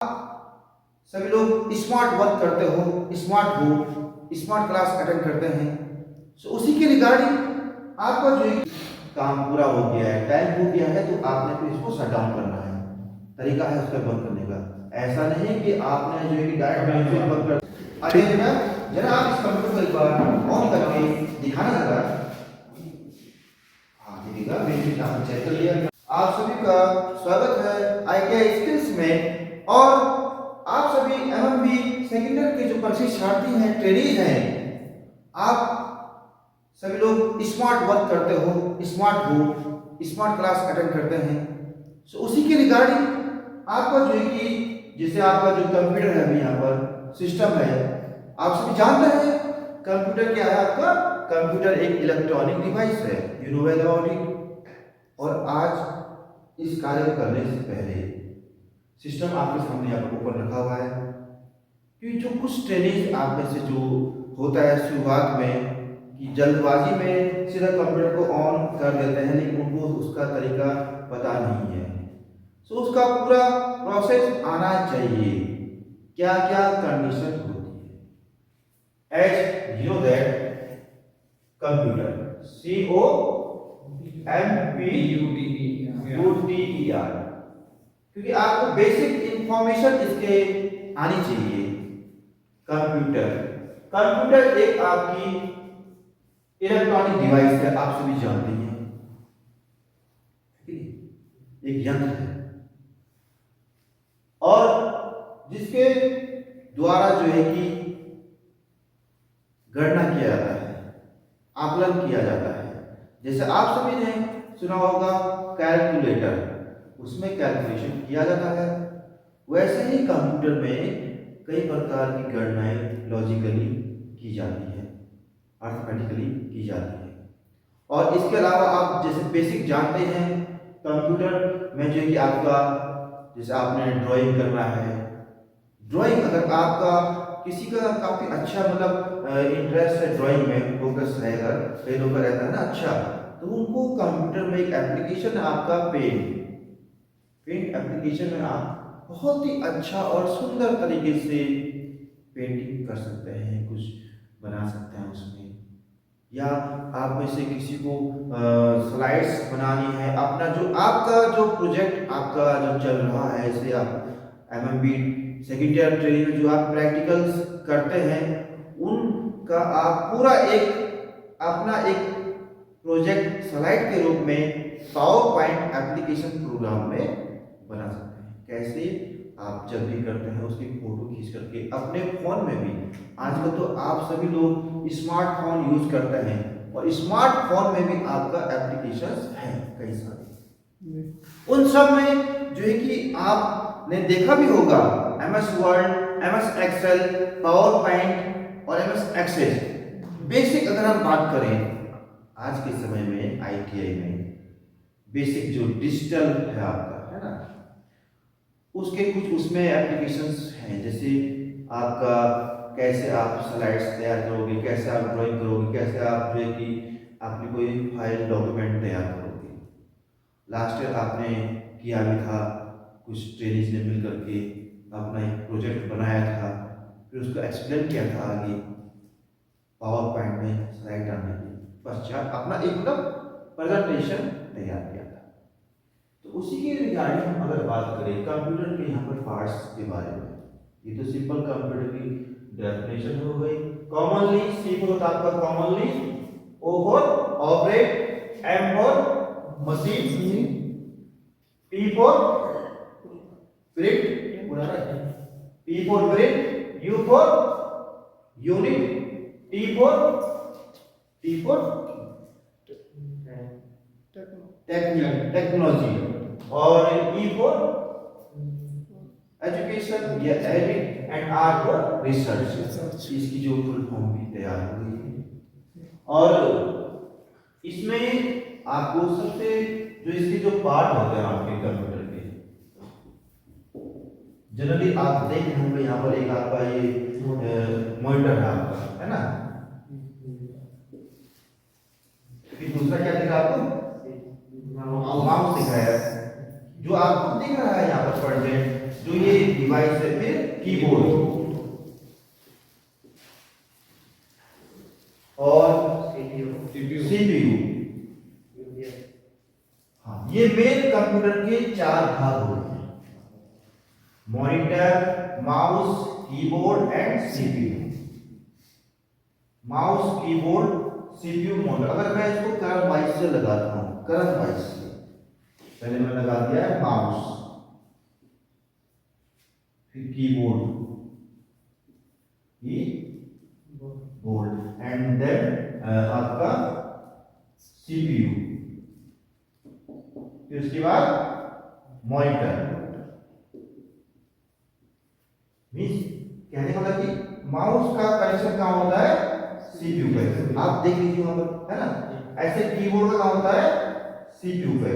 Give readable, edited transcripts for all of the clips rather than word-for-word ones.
सभी लोग smart work करते हो, स्मार्ट हो, स्मार्ट क्लास अटेंड करते हैं। सो उसी के रिगार्डिंग आपका जो काम पूरा हो गया है, टाइम हो गया है, तो आपने फिर इसको शट डाउन करना है। तरीका है उसका बंद करने का। ऐसा नहीं कि आपने जो है कि डायरेक्ट म्यूजिक बंद कर। अरे जरा आप इस कंप्यूटर को एक बार ऑन करके दिखाना जरा। हाँ देखिएगा, म्यूजिक आपने चेक कर लिया। आप सभी का स्वागत है आईटीआई स्किल्स में। और आप सभी एमएमबी सेकेंड ईयर के जो प्रशिक्षणार्थी हैं, ट्रेनीज हैं, आप सभी लोग स्मार्ट वर्क करते हो, स्मार्ट हो, स्मार्ट क्लास अटेंड करते हैं। सो उसी के रिगार्डिंग आपका जो है कि जैसे आपका जो कंप्यूटर है अभी यहाँ पर सिस्टम है, आप सभी जानते हैं कंप्यूटर क्या है। आपका कंप्यूटर एक इलेक्ट्रॉनिक डिवाइस है, you know well about it. और आज इस कार्य को करने से पहले सिस्टम आपके सामने यहाँ पर ओपन रखा हुआ है, क्योंकि जो कुछ ट्रेनिंग आप में से जो होता है शुरुआत में कि जल्दबाजी में सीधा कंप्यूटर को ऑन कर देते हैं, लेकिन उनको उसका तरीका पता नहीं है। सो उसका पूरा प्रोसेस आना चाहिए, क्या क्या कंडीशन होती है। As you know that computer COMPUTER, क्योंकि आपको बेसिक इंफॉर्मेशन इसके आनी चाहिए। कंप्यूटर कंप्यूटर एक आपकी इलेक्ट्रॉनिक डिवाइस है, आप सभी जानते हैं, एक यंत्र है और जिसके द्वारा जो है कि गणना किया जाता है, आकलन किया जाता है। जैसे आप सभी ने सुना होगा कैलकुलेटर, उसमें कैलकुलेशन किया जाता है। वैसे ही कंप्यूटर में कई प्रकार की गणनाएं लॉजिकली की जाती है, अर्थमेटिकली की जाती है। और इसके अलावा आप जैसे बेसिक जानते हैं कंप्यूटर में जो कि आपका जैसे आपने ड्राइंग करना है, ड्राइंग अगर आपका किसी का काफ़ी अच्छा मतलब इंटरेस्ट है ड्राइंग में, फोकस रहेगा, कई लोगों का रहता है ना अच्छा, तो उनको कंप्यूटर में एक एप्लीकेशन है आपका पेंट एप्लीकेशन में आप बहुत ही अच्छा और सुंदर तरीके से पेंटिंग कर सकते हैं, कुछ बना सकते हैं उसमें। या आप में से किसी को स्लाइड्स बनानी है, अपना जो आपका जो प्रोजेक्ट आपका जो चल रहा है, जैसे आप एमएमबी सेकेंड ईयर ट्रेनिंग में जो आप प्रैक्टिकल्स करते हैं, उनका आप पूरा एक अपना एक प्रोजेक्ट स्लाइड के रूप में पावर पॉइंट एप्लीकेशन प्रोग्राम में बना सकते हैं। कैसे आप जब भी करते हैं उसकी फोटो खींच करके अपने फोन में भी, आजकल तो आप सभी लोग स्मार्टफोन यूज करते हैं और स्मार्टफोन में भी आपका एप्लीकेशंस हैं कई सारे। उन सब में जो है कि आपने देखा भी होगा MS Word, MS Excel, PowerPoint और एमएस एक्सेस। बेसिक अगर हम बात करें आज के समय में आईटीआई में बेसिक जो डिजिटल है आपका, है ना, उसके कुछ उसमें एप्लीकेशंस हैं। जैसे आपका कैसे आप स्लाइड्स तैयार करोगे, कैसे आप ड्राइंग करोगे, कैसे आप जो है कि अपनी कोई फाइल डॉक्यूमेंट तैयार करोगे। लास्ट ईयर आपने किया भी था, कुछ ट्रेनिंग्स ने मिल करके अपना एक प्रोजेक्ट बनाया था, फिर उसको एक्सप्लेन किया था आगे पावर पॉइंट में स्लाइड डालने के पश्चात अपना एक मतलब प्रेजेंटेशन तैयार किया था। तो उसी के रिगार्डिंग हम अगर बात करें कंप्यूटर के यहाँ पर पार्ट्स के बारे में, ये तो सिंपल कंप्यूटर की डेफिनेशन हो गई। कॉमनली सी फॉर आपका commonly, O for operate, M for machine, P for print, P for print, U for unit, T for technology और ई फॉर एजुकेशन या edit and R for research. इसकी जो full form भी तैयार हो गई है। और इसमें आपको सबसे जो इसके जो पार्ट होते हैं आपके कंप्यूटर के, जनरली आप देख रहे होंगे यहाँ पर एक आपका ये मॉनिटर है आपका, है ना, फिर दूसरा क्या दिख रहा है आपको, माउस दिख रहा है। जो आपको दिख रहा है यहाँ पर प्रेजेंट जो ये डिवाइस है फिर कीबोर्ड और सीपीयू। हाँ, ये मेन कंप्यूटर के 4 भाग होते हैं, monitor, mouse, keyboard and CPU. Mouse, keyboard, CPU, monitor. अगर मैं इसको करंट वाइज से लगाता हूं, करंट वाइज से पहले मैं लगा दिया है माउस, फिर कीबोर्ड, बोर्ड एंड देन आपका सीपीयू, फिर उसके बाद मॉनिटर। मींस कहने का मतलब कि माउस का कनेक्शन कहाँ होता है, सीपीयू पे। आप देख लीजिए वहां पर, है ना। ऐसे कीबोर्ड का कहाँ होता है, सीपीयू पे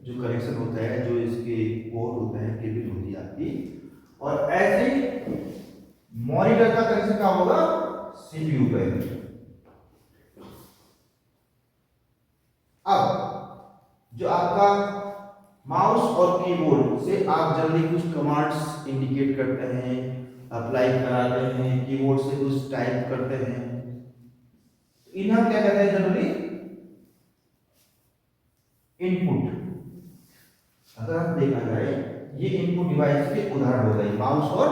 जो कनेक्शन होता है, जो इसके पोर्ट होता है, केबल होती है आपकी। और ऐसे मॉनिटर का कनेक्शन कहाँ होगा, सीपीयू पे। अब जो आपका माउस और कीबोर्ड से आप जनरली कुछ कमांड्स इंडिकेट करते हैं, अप्लाई कराते हैं, कीबोर्ड से कुछ टाइप करते हैं, इन्हें क्या कहते हैं जनरली, इनपुट। अगर आप देखा जाए ये इनपुट डिवाइस के उदाहरण हो गए माउस और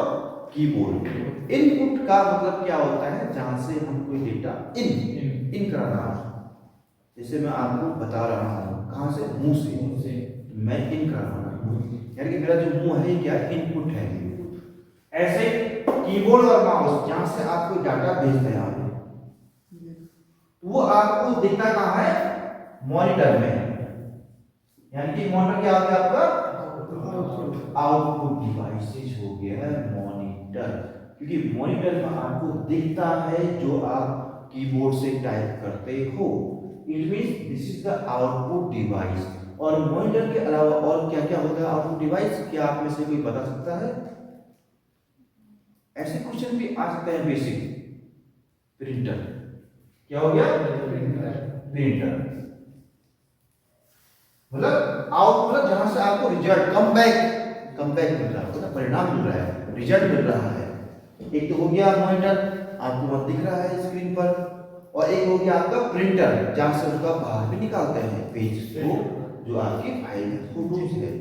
कीबोर्ड। इनपुट का मतलब क्या होता है, जहां से हम कोई डेटा इन करा रहा हूं। जैसे मैं आपको बता रहा हूं, कहां से, मुंह से मैं इन कर रहा हूं, यानी कि मेरा जो मुंह है क्या, इनपुट है। ऐसे कीबोर्ड और माउस जहां से आप कोई डाटा भेजते हैं आप, वो आपको दिखता कहां है, मॉनिटर में। यानी कि मॉनिटर क्या हो गया आपका, आउटपुट डिवाइसेज हो गया है मॉनिटर, क्योंकि मॉनिटर में आपको दिखता है जो आप कीबोर्ड से टाइप करते हो। It means this is the output device. और मॉनिटर के अलावा और क्या क्या होता है आउटपुट डिवाइस, क्या आप में से कोई बता सकता है? ऐसे क्वेश्चन भी आ सकते हैं। बेसिक प्रिंटर क्या हो गया, प्रिंटर मतलब आउट, मतलब जहां से आपको रिजल्ट कम बैक मिल रहा है, परिणाम मिल रहा है, रिजल्ट मिल रहा है। एक तो हो गया मॉनिटर, आपको वहां दिख रहा है स्क्रीन पर, और एक हो गया आपका प्रिंटर, जहां से उसका बाहर भी निकालते हैं पेज को, जो आपकी फाइल है, फोटोज है।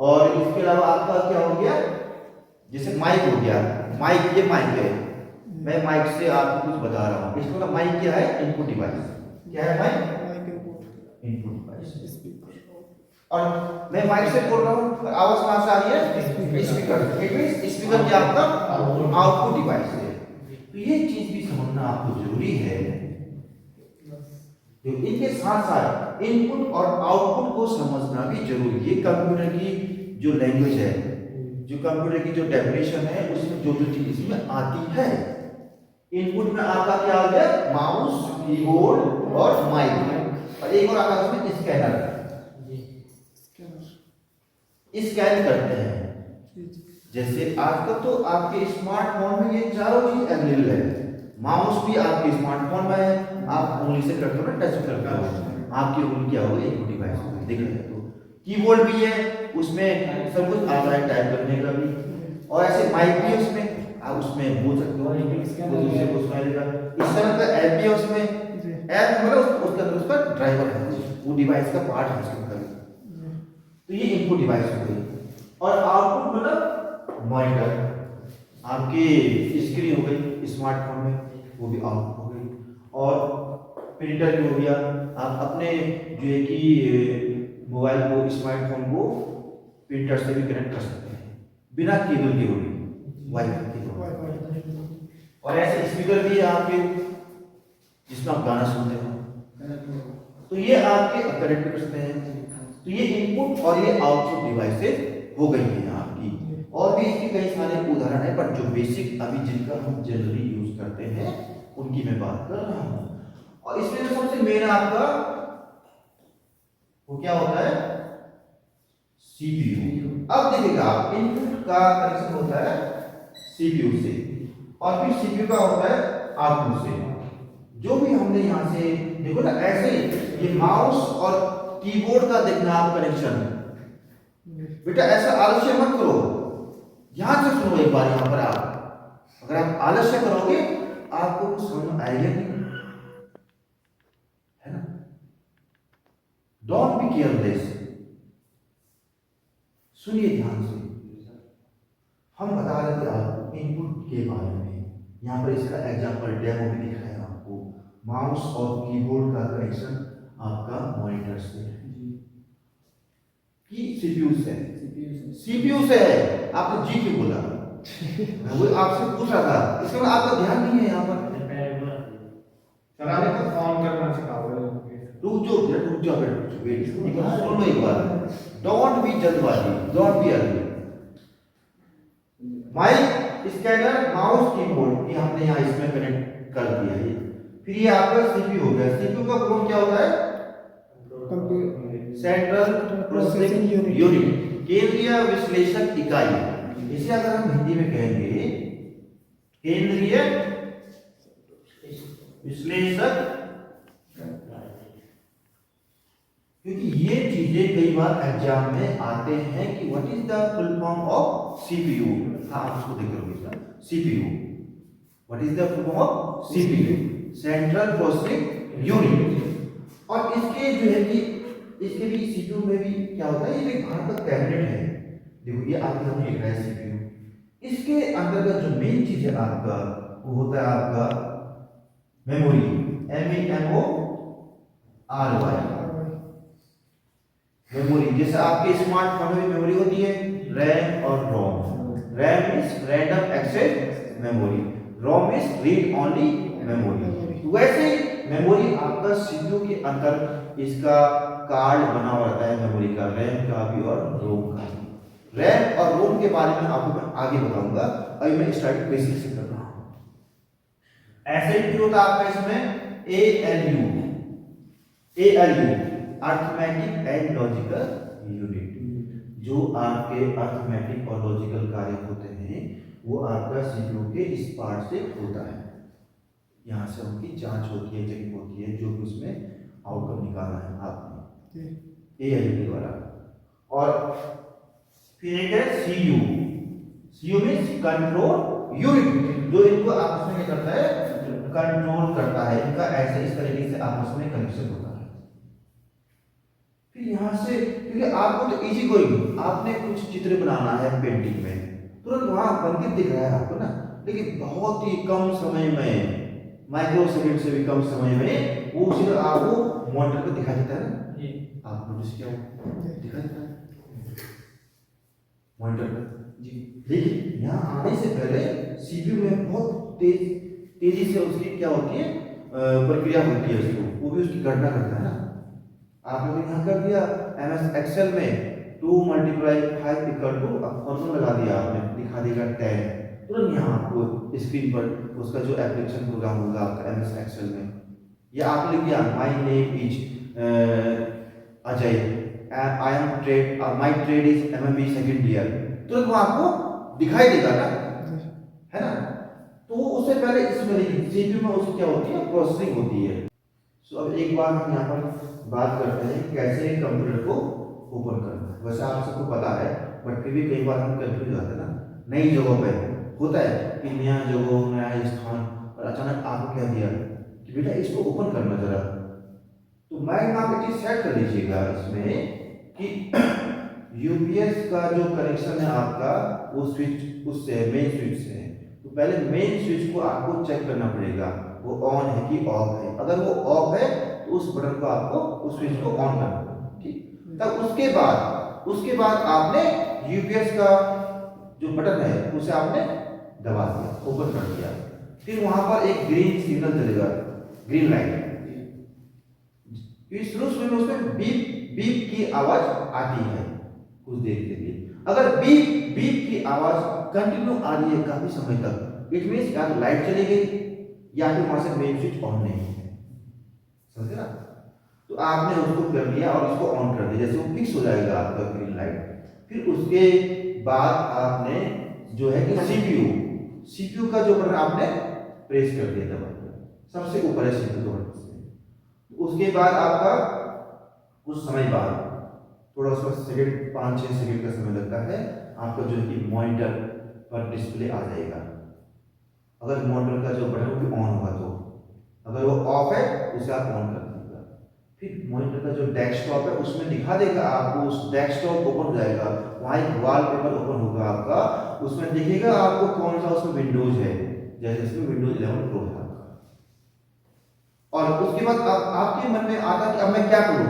और इसके अलावा आपका क्या हो गया, जैसे माइक हो गया, माइक, ये माइक है, मैं माइक से आपको कुछ बता रहा हूँ, इसका माइक क्या है, इनपुट डिवाइस। क्या है माइक, इनपुट डिवाइस। और मैं माइक से बोल रहा हूँ, आवाज कहां से आ रही है, स्पीकर। इट मींस स्पीकर क्या आपका आउटपुट डिवाइस है। तो ये चीज भी समझना आपको जरूरी है। तो इनके साथ साथ इनपुट और आउटपुट को समझना भी जरूरी है। ये कंप्यूटर की जो लैंग्वेज है, जो कंप्यूटर की जो डेफिनेशन है, उसमें जो जो चीज इसमें आती है। इनपुट में आपका क्या आ गया, माउस, कीबोर्ड और माइक, और एक और आता है उसमें स्कैनर, स्कैन करते हैं। जैसे आजकल तो आपके स्मार्टफोन में ये चारों चीज अवेलेबल है। माउस भी आपके स्मार्टफोन में है, आप उंगली से करते हो ना, टच करते हो, आपकी उंगली क्या होगी, एक डिवाइस होगी, दिख रहा है। तो कीबोर्ड भी है, उसमें सब कुछ आता है, टाइप करने का भी। और ऐसे माइक भी है, उसमें आप उसमें बोल सकते हो, दूसरे को सुनाएगा। इस तरह का ऐप भी है, उसमें ऐप मतलब उसके अंदर उसका ड्राइवर है, वो डिवाइस का पार्ट है उसके अंदर। तो ये इनपुट डिवाइस हो गई। और आउटपुट मतलब मॉनिटर, आपकी स्क्रीन हो गई स्मार्टफोन में, वो भी आउटपुट हो गई। और प्रिंटर भी हो गया, आप अपने जो है कि मोबाइल को, स्मार्टफोन को प्रिंटर से भी कनेक्ट कर सकते हैं बिना केबल के, होगी वाईफाई के। और ऐसे स्पीकर भी है आपके, जिसमें आप गाना सुनते हो, तो ये आपके कनेक्ट कर सकते हैं। तो ये इनपुट और ये आउटपुट डिवाइसेस हो गई हैं आपकी। और भी इसके कई सारे उदाहरण है, पर जो बेसिक अभी जिनका हम जनरली यूज करते हैं उनकी मैं बात कर रहा हूं। और इसमें जो सबसे मेन आपका वो क्या होता है, सीपीयू। अब देखिएगा आप, इनपुट का कनेक्शन होता है सीपीयू से, और फिर सीपीयू का होता है आउटपुट से। जो भी हमने यहां से देखो ना, ऐसे ये माउस और कीबोर्ड का देखना आप कनेक्शन, बेटा ऐसा आलस्य मत करो, ध्यान से सुनो एक बार यहाँ पर। आप अगर आप आलस्य करोगे आपको कुछ समझ में आएगा नहीं, है ना। Don't be careless. सुनिए ध्यान से। हम बता रहे थे आपको इनपुट के बारे में। यहाँ पर इसका एग्जांपल डेमो भी दिख रहा है आपको। माउस और कीबोर्ड का कनेक्शन आपका मॉनिटर से है कि सीपीयू से? सीपीयू से है। आपने जी क्यों बोला? मैं वो आपसे पूछ रहा था, इसमें आपका ध्यान नहीं है यहाँ पर। सर आपने तो फोन करना सिखाओ। रुक जाओ वेट सुन लो एक बार। डोंट बी जल्दबाजी, don't be early. Mic, scanner, mouse, keyboard ये हमने यहाँ इसमें कनेक्ट कर दिया है। फिर ये आपका सीपीयू हो गया। सीपीयू का फुल क्या होता है? सेंट्रल प्रोसेसिंग यूनिट, केंद्रीय विश्लेषक इकाई। इसे अगर हम हिंदी में कहेंगे केंद्रीय विश्लेषक, क्योंकि ये चीजें कई बार एग्जाम में आते हैं कि what is the full form of CPU. हाँ, आप उसको देख लो। CPU, what is the full form of CPU? Central processing unit. और इसके जो है कि इसके भी सीपीयू में भी क्या होता है, ये एक बाहर का कैबिनेट है। देखो ये आपके सामने लिख रहा है सीपीयू। इसके अंतर्गत जो मेन चीज है आपका वो होता है आपका मेमोरी, MEMORY। मेमोरी जैसे आपके स्मार्टफोन में मेमोरी होती है रैम और ROM. RAM is random access memory, ROM is read only memory. वैसे मेमोरी आपका सीपीयू के अंदर इसका कार्ड बना हुआ रहता है मेमोरी का, रैम का भी और रोम का भी। रैम और रोम के बारे में आपको मैं आगे बताऊंगा। अभी मैं स्टार्ट बेसिक से कर रहा हूं। ऐसे भी होता है आपका इसमें ALU, arithmetic and logical unit. जो आपके अर्थमेटिक और लॉजिकल कार्य होते हैं वो आपका सीपीयू के इस पार्ट से होता है। यहाँ से उनकी जांच होती है, चेकिंग होती है, जो भी उसमें आउटकम निकाला है आपने ALU के द्वारा। और फिर एक है CU। CU means control unit, जो इनको आपस में क्या करता है, कंट्रोल करता है। इनका ऐसे इस तरीके से आपस में कनेक्शन होता है। फिर यहाँ से, क्योंकि आपको तो इजी गोइंग, आपने कुछ चित्र बनाना है पेंटिंग में, तुरंत वहां बनके दिख रहा है आपको ना, लेकिन बहुत ही कम समय में, माइक्रो सेकंड से भी कम समय में वो चित्र आपको मॉनिटर पर दिखाई देता है ना। आप नोटिस किया दिखाई देता है मॉनिटर पर जी। लेकिन यहाँ आने से पहले सीपीयू में बहुत तेजी से उसकी क्या होती है, प्रक्रिया होती है, उसको वो भी उसकी गणना करता है ना। आपने यहाँ कर दिया MS एक्सेल में 2 × 5 = फॉर्मूला लगा दिया आपने, दिखा देगा 10। तुरंत यहाँ आपको स्क्रीन पर उसका जो एप्लीकेशन प्रोग्राम होगा आपका MS एक्सेल में, या आपने लिख दिया my name is Ajay, I am trade, my trade is MMB second year, तुरंत वो आपको दिखाई देगा ना, है ना। तो उससे पहले इसमें सीपीयू में उसकी क्या होती है, प्रोसेसिंग होती है। सो अब एक बार हम यहाँ पर बात करते हैं कैसे कंप्यूटर को ओपन करना है। वैसे आप सबको पता है, बट फिर भी कई बार हम कंफ्यूज हो जाते हैं ना। नई जगह पे होता है कि नया जगह, नया स्थान, और अचानक आपको क्या दिया कि बेटा इसको ओपन करना जरा। तो माइंड में आप एक चीज सेट कर लीजिएगा इसमें कि यूपीएस का जो कनेक्शन है आपका वो स्विच उससे मेन स्विच से है। तो पहले मेन स्विच को आपको चेक करना पड़ेगा वो ऑन है कि ऑफ है। अगर वो ऑफ है तो उस बटन को आपको, उस स्विच को ऑन करना है, ठीक। तब उसके बाद आपने यूपीएस का जो बटन है उसे आपने दबा दिया, ओपन कर दिया। फिर वहां पर एक ग्रीन सिग्नल चलेगा, ग्रीन लाइट। शुरू में उसमें बीप बीप की आवाज आती है कुछ देर के लिए। अगर बीप बीप की आवाज कंटिन्यू आ रही है काफी समय तक, इट मींस या तो लाइट चली गई या फिर वहां से मेन स्विच ऑन नहीं है, समझे ना। तो आपने उसको कर लिया और इसको ऑन कर दिया, जैसे वो फिक्स हो जाएगा आपका ग्रीन लाइट। फिर उसके बाद आपने जो है कि सीपीयू का जो बटन आपने प्रेस कर दिया, दबा दिया, सबसे ऊपर है सीपीयू का बटन। उसके बाद आपका कुछ समय बाद, थोड़ा उसमें सेकंड 5-6 सेकंड का समय लगता है, आपका जो है कि मॉनिटर पर डिस्प्ले आ जाएगा। अगर मॉनिटर का जो बटन वो भी ऑन होगा तो, अगर वो ऑफ है उसे आप ऑन कर दीजिएगा। फिर मॉनिटर का जो डेस्कटॉप है उसमें दिखा देगा आपको, उस डेस्कटॉप ओपन हो जाएगा, वहाँ एक वॉलपेपर ओपन होगा आपका, उसमें दिखेगा आपको कौन सा उसमें विंडोज है, जैसे इसमें विंडोज 11 प्रो है आपका। और उसके बाद आपके मन में आता है कि अब मैं क्या करूँ,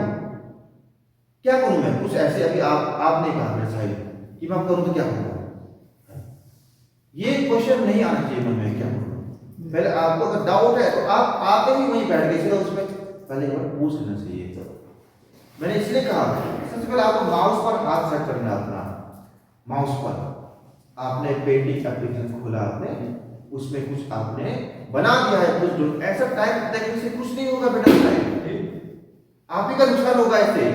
क्या करूँ मैं, कुछ ऐसे अभी आपने कहा मेरे साहिब कि मैं करूँ तो क्या करूँ, ये क्वेश्चन नहीं आना चाहिए मन में क्या करूँ। पहले आपको अगर डाउट है तो आप आते ही वहीं बैठ गए सीधा उसमें पहले एक बार पूछ लेना चाहिए। मैंने इसलिए कहा सबसे पहले आपको माउस पर हाथ सेट करना है अपना, माउस पर आपने पेंटिंग एप्लीकेशन खोला, आपने उसमें कुछ आपने बना दिया है, कुछ ऐसा टाइप देखने से कुछ नहीं होगा बेटा, टाइम आप ही का नुकसान होगा। ऐसे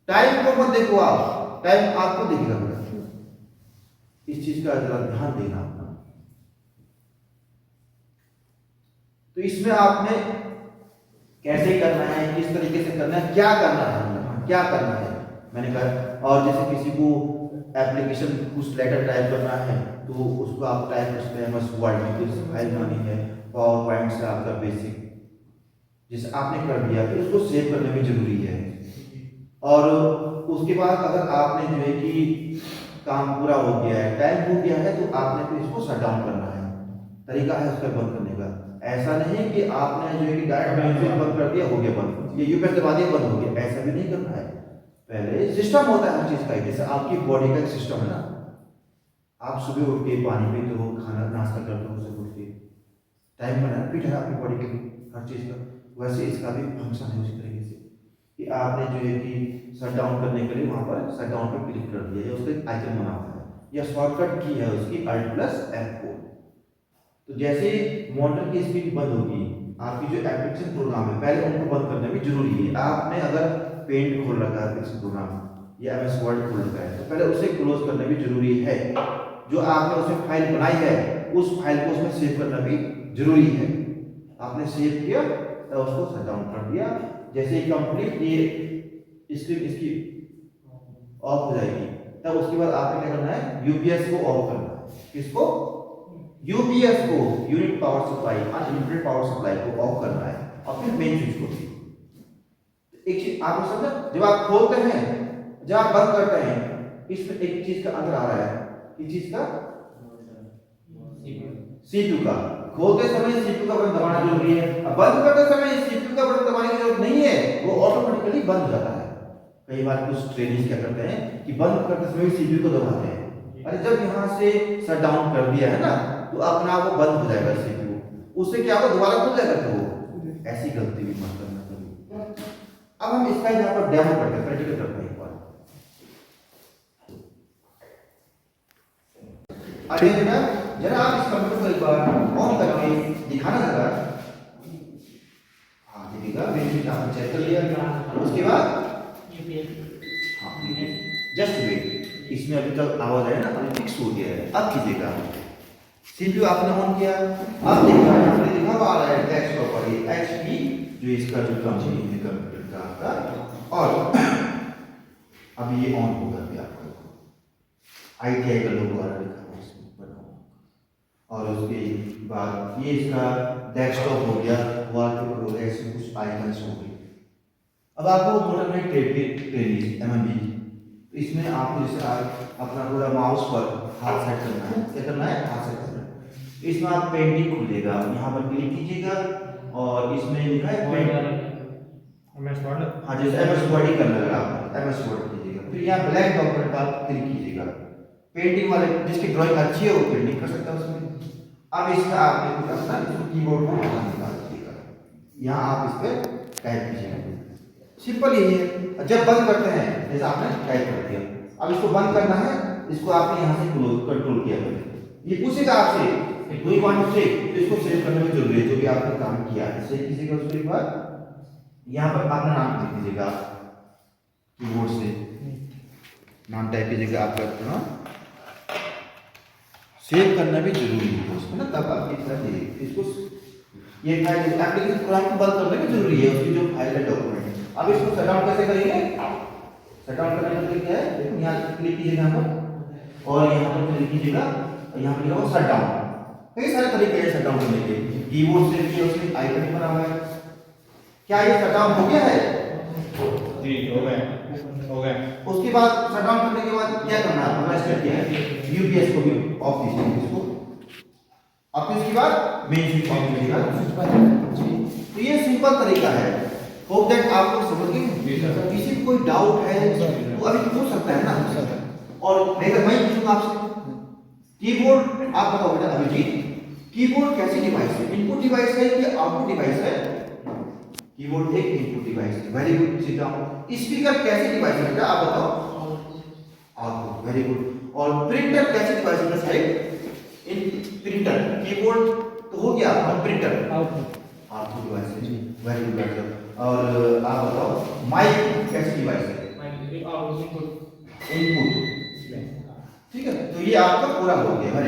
टाइम को मत देखो आप, टाइम आपको देखेगा बेटा, इस चीज का जरा ध्यान देना अपना। तो इसमें आपने कैसे करना है, किस तरीके से करना है, क्या करना है, क्या करना है मैंने कहा। और जैसे किसी को एप्लीकेशन कुछ लेटर टाइप करना है तो उसको आप टाइप कर सकते हैं, एमएस वर्ड में कुछ फाइल बनानी है, पावर पॉइंट से आपका बेसिक जैसे आपने कर दिया, फिर उसको सेव करना भी जरूरी है। और उसके बाद अगर आपने जो है कि काम पूरा हो गया है, टाइम हो गया है, तो आपने फिर इसको शट डाउन करना है। तरीका है उसका बंद करने का, ऐसा नहीं कि आपने जो है कि डायरेक्ट बंद कर दिया हो गया बंद, ये यूपीएस दबा दिया बंद हो गया, ऐसा भी नहीं करना है। पहले सिस्टम होता है हर चीज का, जैसे आपकी बॉडी का एक सिस्टम है ना, आप सुबह उठ के पानी पीते हो, खाना नाश्ता करते हो, सुबह उठ के टाइम बना फिट है आपकी बॉडी के हर चीज का, वैसे इसका भी फंक्शन है उसी तरीके से कि आपने जो है कि शट डाउन करने के लिए वहां पर शट डाउन पर क्लिक कर दिया, उसका एक आइकन बना हुआ है या शॉर्टकट की है उसकी Alt+F4। तो जैसे मॉनिटर की स्क्रीन बंद होगी, आपकी जो एप्लीकेशन प्रोग्राम है पहले उनको बंद करना भी जरूरी है। आपने अगर पेंट खोल रखा है एप्लीकेशन प्रोग्राम या एमएस वर्ड खोल रखा है तो पहले उसे क्लोज करना भी जरूरी है। जो आपने उसमें फाइल बनाई है उस फाइल को उसमें सेव करना भी जरूरी है। आपने सेव किया तो उसको शट डाउन कर दिया, जैसे ही कंप्लीट ये स्क्रीन इसकी ऑफ हो जाएगी, तब उसके बाद आपने क्या करना है, यूपीएस को ऑफ करना है। किसको? यूपीएस को, unit power supply, unlimited power supply को ऑफ करना है, और फिर मेन स्विच को भी। एक चीज आपको समझा, जब आप खोलते हैं, जब आप बंद करते हैं, इसमें एक चीज का अंदर आ रहा है, इस चीज का सीपीयू का। खोलते समय सीपीयू का बटन दबाना जरूरी है, अब बंद करते समय सीपीयू का बटन दबाने की जरूरत नहीं है, वो ऑटोमेटिकली बंद हो जाता है। कई बार कुछ ट्रेनिंग क्या करते हैं कि बंद करते समय सीपीयू को दबाते हैं, अरे जब यहाँ से शट डाउन कर दिया है ना तो अपना आप वो बंद हो जाएगा सीपीयू, उससे क्या होगा दोबारा खुल जाएगा। तो वो ऐसी गलती भी मत करना कभी। अब हम इसका यहाँ पर डेमो करते हैं, प्रैक्टिकल करते हैं एक बार। आगे बेटा जरा आप इस कंप्यूटर को एक बार ऑन करके दिखाना जरा। हाँ देखिएगा, बेसिक आपने चेक कर लिया, उसके बाद जस्ट वेट, इसमें अभी तक आवाज है ना, अभी फिक्स हो गया है। अब कीजिएगा, सीपीयू आपने ऑन किया, अब देखिए आपने लिखा हुआ आ रहा है डेस्कटॉप पर ये एचपी जो इसका जो कंपनी है कंप्यूटर का आपका, और अब ये ऑन होगा भी आपको आईटीआई का लोगो आ रहा है इसमें बना हुआ, और उसके बाद ये इसका डेस्कटॉप हो गया, वॉलपेपर हो गया, इसमें कुछ आइकन्स हो गए। अब आपको मोटर में ट्रेनिंग एमएमबी, इसमें आपको जैसे आप अपना पूरा माउस पर हाथ सेट करना है, क्या करना है, हाथ सेट करना है। इसमें आप पेंटिंग खुलेगा, यहाँ पर क्लिक कीजिएगा और इसमें लिखा है एमएस वर्ड, हाँ जैसे एमएस वर्ड ही करना है आप एमएस वर्ड कीजिएगा, फिर यहाँ ब्लैक डॉक्यूमेंट पर आप क्लिक कीजिएगा। पेंटिंग वाले जिसकी ड्राइंग अच्छी है वो पेंटिंग कर सकता है उसमें। अब इसका आपने कुछ अपना कीबोर्ड पर निकाल दीजिएगा, यहाँ आप इस पर टाइप कीजिएगा, सिंपल यही है। जब बंद करते हैं जैसे आपने टाइप कर दिया, अब इसको बंद करना है, इसको आपने यहाँ से क्लोज कंट्रोल किया, ये पूछेगा आपसे do you want to save, तो इसको सेव करने में जरूरी है जो भी आपने काम किया है। सेव कीजिएगा, उसके बाद यहाँ पर अपना नाम लिख दीजिएगा, कीबोर्ड से नाम टाइप कीजिएगा आपका अपना, सेव करना भी जरूरी है उसमें ना, तब आप इस तरह से इसको ये फाइल एप्लीकेशन प्रोग्राम को बंद करना भी जरूरी है, उसकी जो फाइल है डॉक्यूमेंट। अब इसको शट डाउन कैसे करेंगे, शट डाउन करने के लिए क्या है, देखो यहाँ क्लिक कीजिएगा यहाँ पर और यहाँ पर क्लिक कीजिएगा यहाँ पे लिखा हुआ शट डाउन। कई सारे तरीके हैं शट डाउन करने के, कीबोर्ड से भी उसमें आइकन बना हुआ है। क्या ये शट डाउन हो गया है? जी हो गए, हो गए। उसके बाद शट डाउन करने के बाद क्या करना है? अपना स्टेप क्या है? यूपीएस को भी ऑफ कीजिए इसको। अब इसके बाद मेन स्विच ऑन कीजिएगा। तो ये सिंपल तरीका है। होप दैट आपको समझ जी गए। सर। किसी को कोई डाउट है तो अभी पूछ सकता है ना। और मैं पूछूंगा आपसे, कीबोर्ड आप बताओ बेटा अभिजीत, कीबोर्ड कैसी डिवाइस है? इनपुट डिवाइस है कि आउटपुट डिवाइस है? कीबोर्ड एक इनपुट डिवाइस है। Very good, sit down. Speaker कैसी डिवाइस है बेटा आप बताओ? Output, very good. और प्रिंटर कैसी डिवाइस है साइड? इन प्रिंटर, कीबोर्ड तो हो गया और प्रिंटर आउटपुट डिवाइस है। वेरी गुड बेटा। और आप बताओ माइक कैसी डिवाइस है? इनपुट। ठीक है, तो ये आपका पूरा हो गया।